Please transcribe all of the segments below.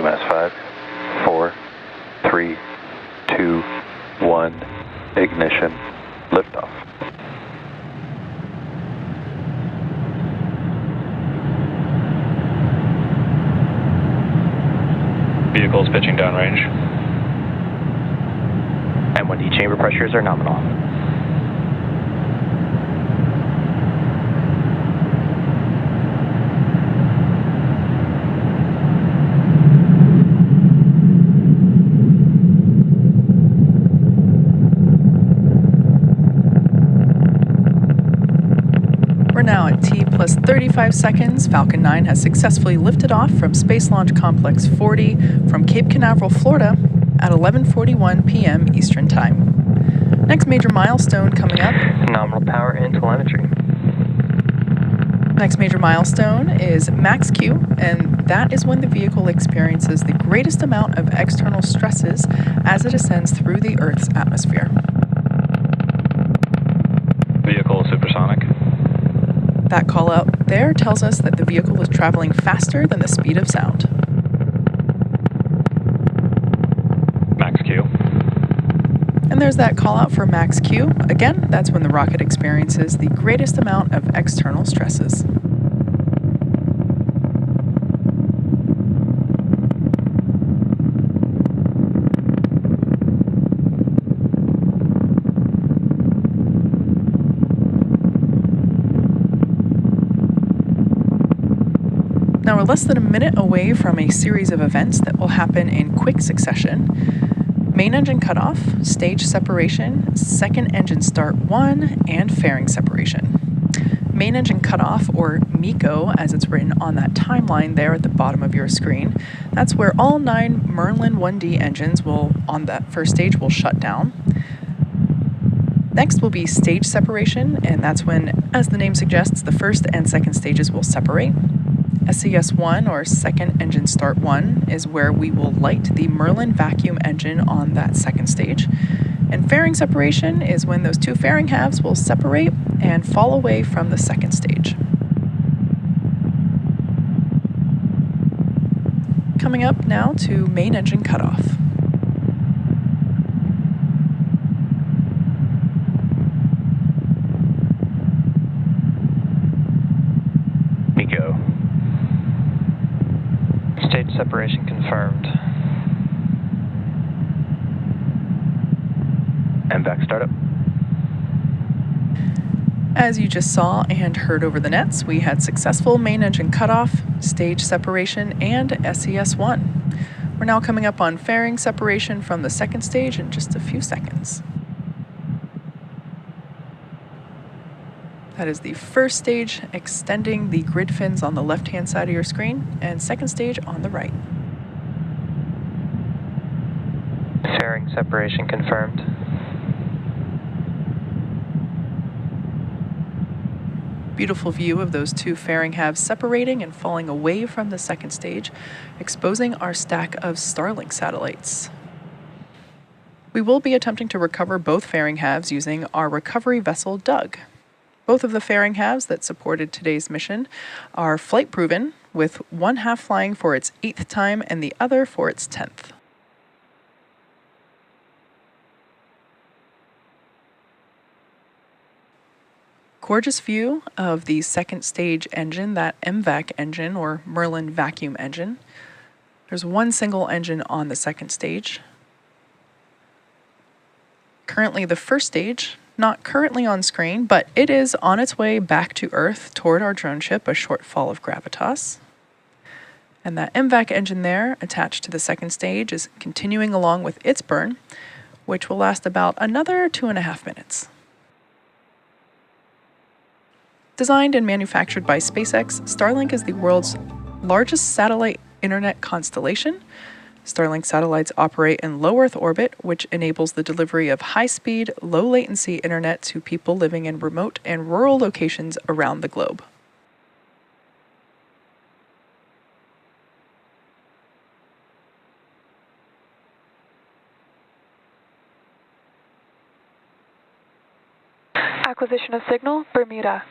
T-minus 5, 4, 3, 2, 1, ignition, liftoff. Vehicles pitching downrange. M1D chamber pressures are nominal. We're now at T plus 35 seconds. Falcon 9 has successfully lifted off from Space Launch Complex 40 from Cape Canaveral, Florida at 11:41 p.m. Eastern Time. Next major milestone coming up. Nominal power and telemetry. Next major milestone is max Q, and that is when the vehicle experiences the greatest amount of external stresses as it ascends through the Earth's atmosphere. Vehicle supersonic. That call out there tells us that the vehicle is traveling faster than the speed of sound. Max Q. And there's that call out for max Q. Again, that's when the rocket experiences the greatest amount of external stresses. Now we're less than a minute away from a series of events that will happen in quick succession. Main engine cutoff, stage separation, second engine start 1, and fairing separation. Main engine cutoff, or MECO as it's written on that timeline there at the bottom of your screen, that's where all 9 Merlin 1D engines on that first stage will shut down. Next will be stage separation, and that's when, as the name suggests, the first and second stages will separate. SES1, or second engine start 1, is where we will light the Merlin vacuum engine on that second stage. And fairing separation is when those 2 fairing halves will separate and fall away from the second stage. Coming up now to main engine cutoff. MECO. Stage separation confirmed. MVAC startup. As you just saw and heard over the nets, we had successful main engine cutoff, stage separation, and SES1. We're now coming up on fairing separation from the second stage in just a few seconds. That is the first stage, extending the grid fins on the left-hand side of your screen, and second stage on the right. Fairing separation confirmed. Beautiful view of those 2 fairing halves separating and falling away from the second stage, exposing our stack of Starlink satellites. We will be attempting to recover both fairing halves using our recovery vessel, Doug. Both of the fairing halves that supported today's mission are flight proven, with one half flying for its 8th time and the other for its 10th. Gorgeous view of the second stage engine, that MVAC engine, or Merlin vacuum engine. There's one single engine on the second stage. Currently the first stage, not currently on screen, but it is on its way back to Earth toward our drone ship, a Shortfall of Gravitas. And that MVAC engine there, attached to the second stage, is continuing along with its burn, which will last about another 2.5 minutes. Designed and manufactured by SpaceX, Starlink is the world's largest satellite internet constellation. Starlink satellites operate in low Earth orbit, which enables the delivery of high-speed, low-latency internet to people living in remote and rural locations around the globe. Acquisition of signal, Bermuda.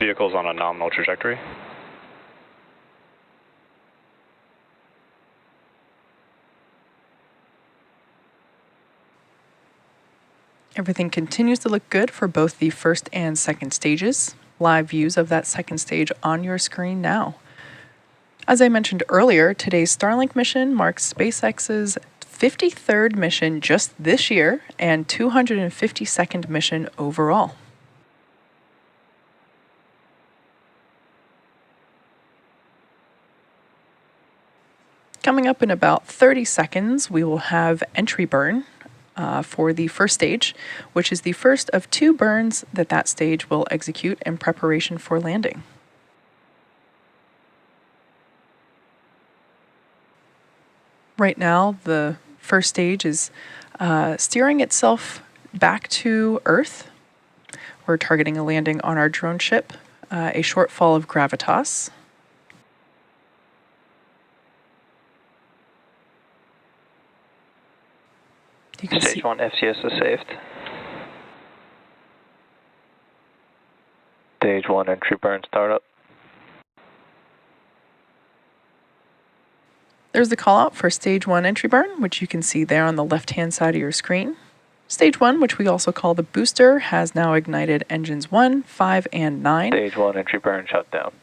Vehicle's on a nominal trajectory. Everything continues to look good for both the first and second stages. Live views of that second stage on your screen now. As I mentioned earlier, today's Starlink mission marks SpaceX's 53rd mission just this year and 252nd mission overall. Coming up in about 30 seconds, we will have entry burn for the first stage, which is the first of 2 burns that stage will execute in preparation for landing. Right now, the first stage is steering itself back to Earth. We're targeting a landing on our drone ship, a Shortfall of Gravitas. You can Stage 1 FCS is saved. Stage 1 entry burn startup. There's the call out for Stage 1 entry burn, which you can see there on the left-hand side of your screen. Stage 1, which we also call the booster, has now ignited engines 1, 5, and 9. Stage 1 entry burn shut down.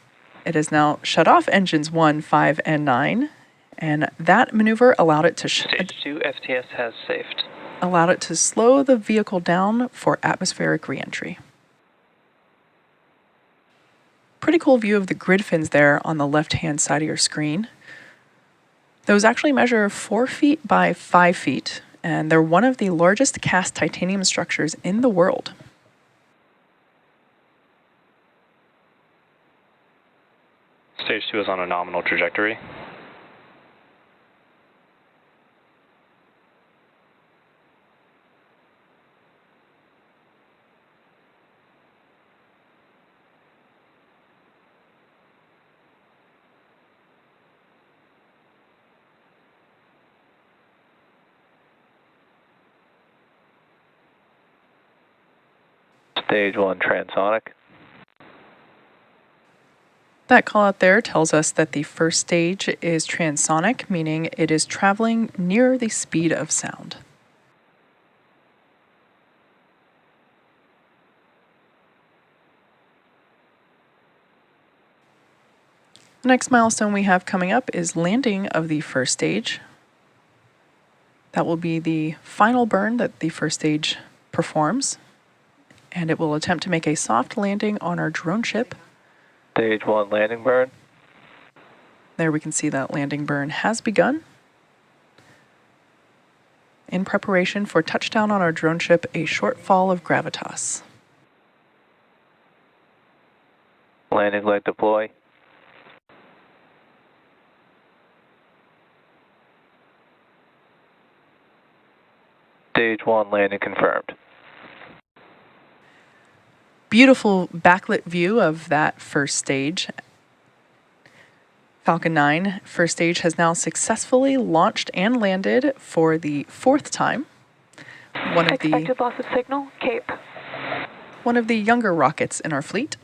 It has now shut off engines 1, 5, and 9, and that maneuver allowed it to Stage 2 FTS has saved. allowed it to slow the vehicle down for atmospheric reentry. Pretty cool view of the grid fins there on the left-hand side of your screen. Those actually measure 4 feet by 5 feet, and they're one of the largest cast titanium structures in the world. Stage 2 is on a nominal trajectory. Stage 1 transonic. That call out there tells us that the first stage is transonic, meaning it is traveling near the speed of sound. The next milestone we have coming up is landing of the first stage. That will be the final burn that the first stage performs, and it will attempt to make a soft landing on our drone ship. Stage 1 landing burn. There we can see that landing burn has begun. In preparation for touchdown on our drone ship, a Shortfall of Gravitas. Landing leg deploy. Stage 1 landing confirmed. Beautiful backlit view of that first stage. Falcon 9 first stage has now successfully launched and landed for the 4th time. Expected loss of signal, Cape. One of the younger rockets in our fleet.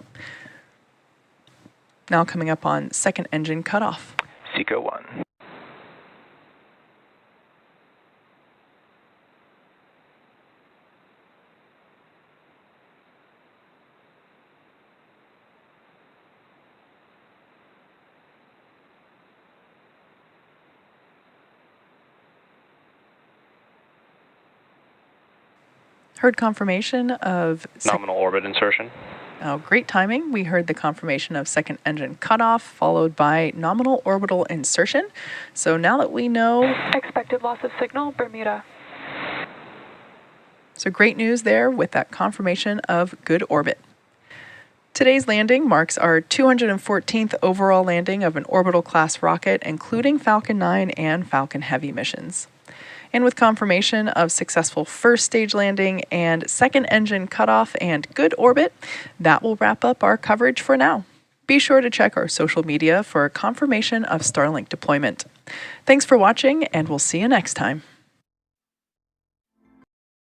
Now coming up on second engine cutoff. SECO 1. Heard confirmation of... Nominal orbit insertion. Oh, great timing. We heard the confirmation of second engine cutoff, followed by nominal orbital insertion. So now that we know... Expected loss of signal, Bermuda. So great news there with that confirmation of good orbit. Today's landing marks our 214th overall landing of an orbital class rocket, including Falcon 9 and Falcon Heavy missions. And with confirmation of successful first stage landing and second engine cutoff and good orbit, that will wrap up our coverage for now. Be sure to check our social media for confirmation of Starlink deployment. Thanks for watching, and we'll see you next time.